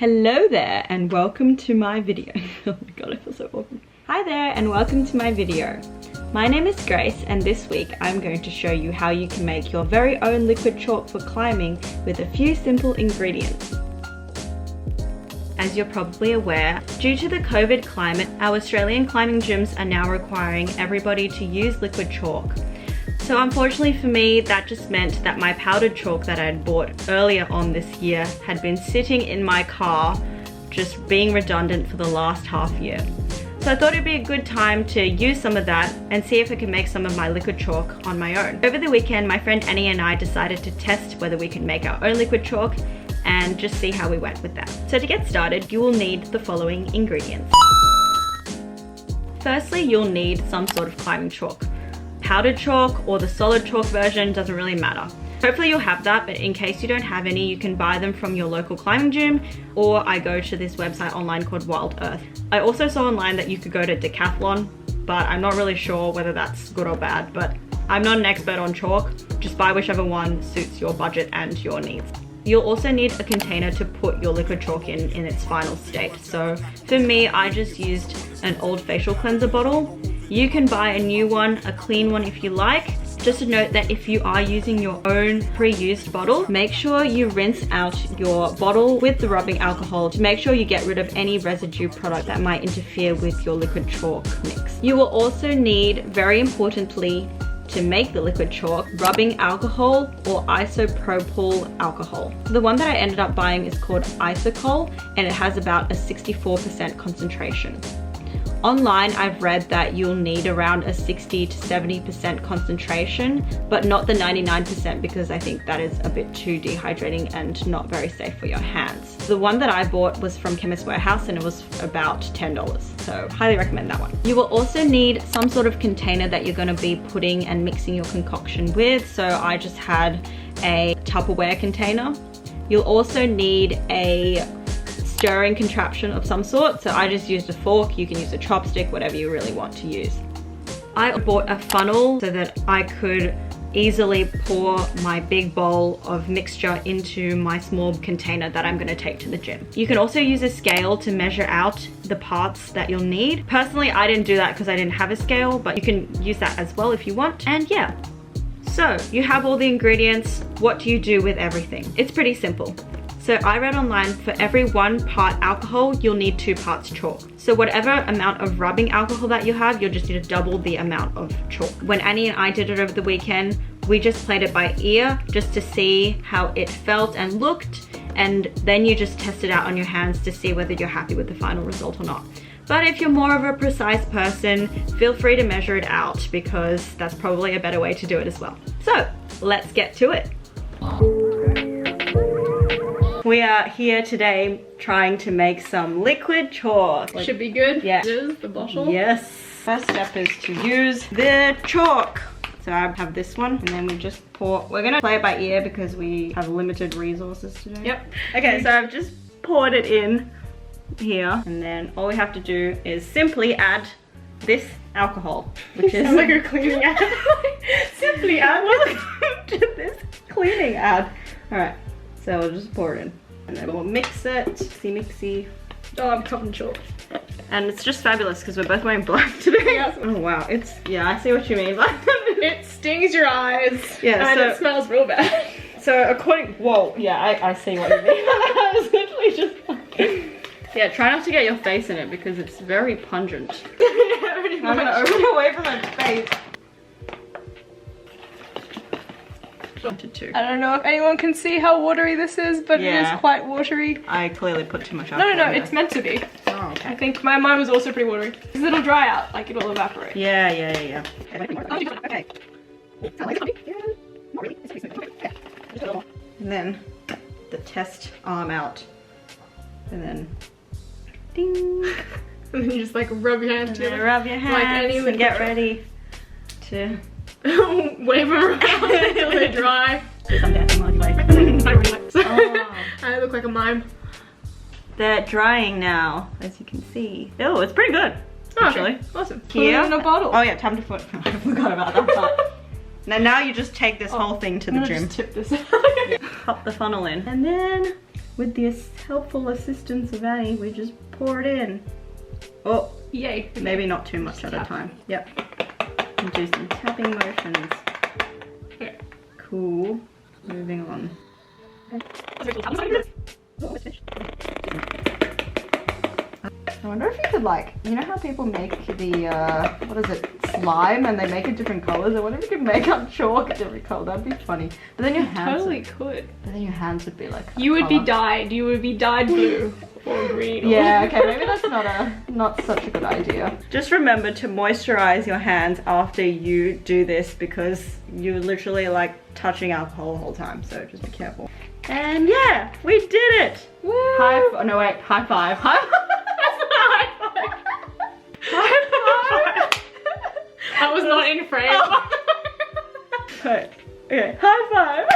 Hello there and welcome to my video. Oh my god, I feel so awkward. Hi there and welcome to my video. My name is Grace and this week I'm going to show you how you can make your very own liquid chalk for climbing with a few simple ingredients. As you're probably aware, due to the COVID climate, our Australian climbing gyms are now requiring everybody to use liquid chalk. So unfortunately for me, that just meant that my powdered chalk that I had bought earlier on this year had been sitting in my car, just being redundant for the last half year. So I thought it'd be a good time to use some of that and see if I can make some of my liquid chalk on my own. Over the weekend, my friend Annie and I decided to test whether we could make our own liquid chalk and just see how we went with that. So to get started, you will need the following ingredients. Firstly, you'll need some sort of climbing chalk. Powdered chalk or the solid chalk version, doesn't really matter. Hopefully you'll have that, but in case you don't have any, you can buy them from your local climbing gym, or I go to this website online called Wild Earth. I also saw online that you could go to Decathlon, but I'm not really sure whether that's good or bad, but I'm not an expert on chalk. Just buy whichever one suits your budget and your needs. You'll also need a container to put your liquid chalk in its final state. So for me, I just used an old facial cleanser bottle. You can buy a new one, a clean one if you like. Just a note that if you are using your own pre-used bottle, make sure you rinse out your bottle with the rubbing alcohol to make sure you get rid of any residue product that might interfere with your liquid chalk mix. You will also need, very importantly, to make the liquid chalk, rubbing alcohol or isopropyl alcohol. The one that I ended up buying is called Isocol and it has about a 64% concentration. Online, I've read that you'll need around a 60 to 70% concentration, but not the 99% because I think that is a bit too dehydrating and not very safe for your hands. The one that I bought was from Chemist Warehouse and it was about $10, so highly recommend that one. You will also need some sort of container that you're going to be putting and mixing your concoction with, so I just had a Tupperware container. You'll also need a stirring contraption of some sort, so I just used a fork. You can use a chopstick, whatever you really want to use. I bought a funnel so that I could easily pour my big bowl of mixture into my small container that I'm going to take to the gym. You can also use a scale to measure out the parts that you'll need. Personally, I didn't do that because I didn't have a scale, but you can use that as well if you want. And yeah, so you have all the ingredients. What do you do with everything? It's pretty simple. So I read online for every 1 part alcohol, you'll need 2 parts chalk. So whatever amount of rubbing alcohol that you have, you'll just need to double the amount of chalk. When Annie and I did it over the weekend, we just played it by ear just to see how it felt and looked. And then you just test it out on your hands to see whether you're happy with the final result or not. But if you're more of a precise person, feel free to measure it out because that's probably a better way to do it as well. So let's get to it. We are here today trying to make some liquid chalk. Should be good. Yeah. This is the bottle. Yes. First step is to use the chalk. So I have this one and then we just pour. We're gonna play it by ear because we have limited resources today. Yep. Okay, so I've just poured it in here and then all we have to do is simply add this alcohol, which is like a cleaning ad. simply add this cleaning ad. All right. So we'll just pour it in and then we'll mix it, mixy. Oh, I'm covered chalk. And it's just fabulous because we're both wearing black today. Yes. Oh wow, yeah, I see what you mean. It stings your eyes. Yeah, and it smells real bad. So whoa, yeah, I see what you mean. I was literally just yeah, try not to get your face in it because it's very pungent. I'm gonna open it away from my face. I don't know if anyone can see how watery this is, but it is quite watery. I clearly put too much alcohol. No, it's meant to be. Oh, okay. I think mine was also pretty watery. Because it'll dry out, like it'll evaporate. Yeah. Okay. And then the test arm out. And then ding. And then you just like rub your hands together. Rub your hands and get ready to wave them around until they dry. I'm dancing while you wave. I look like a mime. They're drying now, as you can see. Oh, it's pretty good, actually. Okay. Awesome. Here. Put it in a bottle. Oh yeah, time to put. I forgot about that part. Now you just take this whole thing to the gym. Just tip this. Pop the funnel in, and then with the helpful assistance of Annie, we just pour it in. Oh, yay. Maybe not too much at a time. Yep. And do some tapping motions. Okay. Cool. Moving on. I wonder if you could, like, you know how people make the, what is it, slime, and they make it different colors? I wonder if you could make up chalk a different color. That'd be funny. But then your hands Totally could. But then your hands would be like You would be dyed. You would be dyed blue or green. Yeah, okay, maybe that's not such a good idea. Just remember to moisturize your hands after you do this, because you're literally like touching alcohol the whole time, so just be careful. And yeah, we did it! Woo! High five. High five. That was not in frame. Oh. Okay, high five.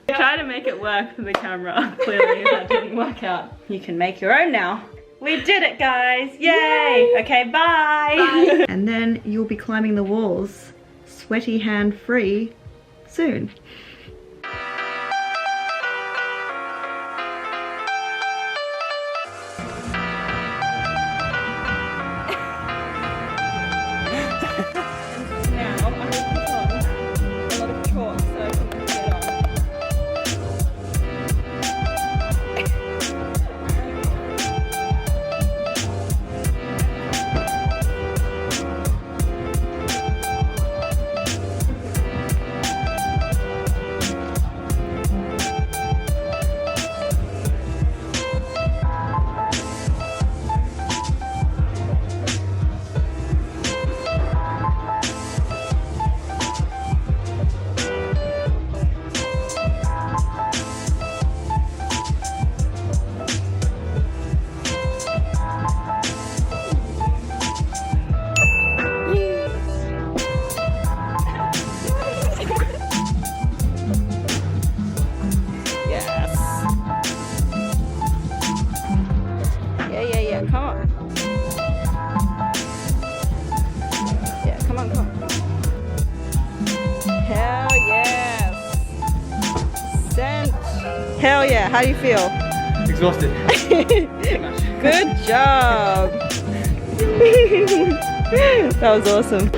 Try to make it work for the camera. Clearly that didn't work out. You can make your own now. We did it, guys. Yay. Okay, bye. Bye. And then you'll be climbing the walls, sweaty hand free, soon. Come on. Yeah, come on. Hell yes. Sent. Hell yeah, how do you feel? Exhausted. Good job. That was awesome.